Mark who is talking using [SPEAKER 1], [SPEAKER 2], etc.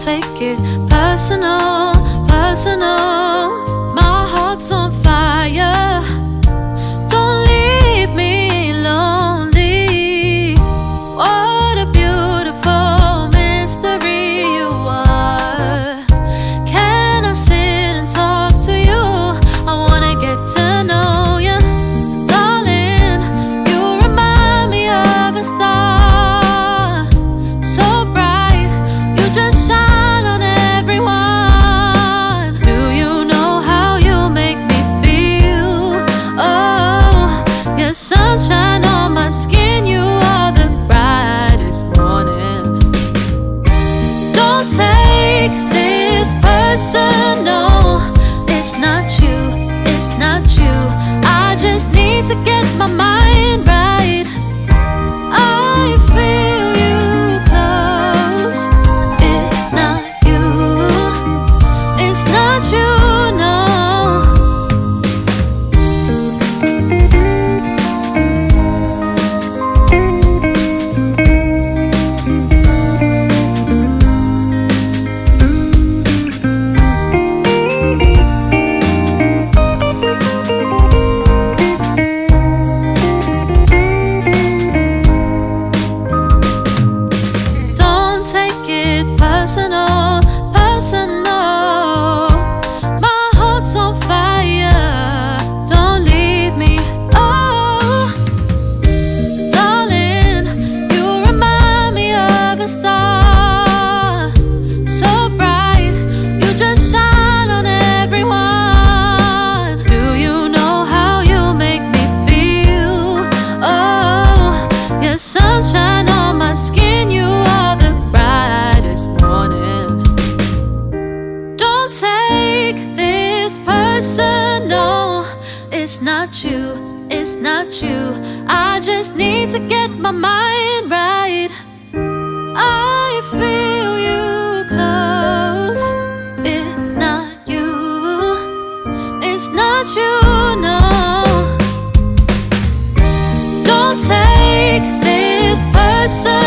[SPEAKER 1] take it personal, personal. My heart's on fire. Don't leave me lonely. What a beautiful mystery you are. Can I sit and talk to you? I wanna get to know you. Darling, you remind me of a star. So bright, you just shine on everyone. Do you know how you make me feel? Oh, your sunshine on my skin. You are the brightest morning. Don't take this personal. It's not you, it's not you. I just need to get my mind right. I feel you close. It's not you, it's not you, no. Don't take it personal, personal. My heart's on fire. Don't leave me. Oh, darling, you remind me of a star. So bright, you just shine on everyone. Do you know how you make me feel? Oh, your sunshine on my skin. You are the brightest morning. Don't take this personal. It's not you, it's not you. I just need to get my mind right. I feel you close. It's not you, it's not you, no. Don't take this personal.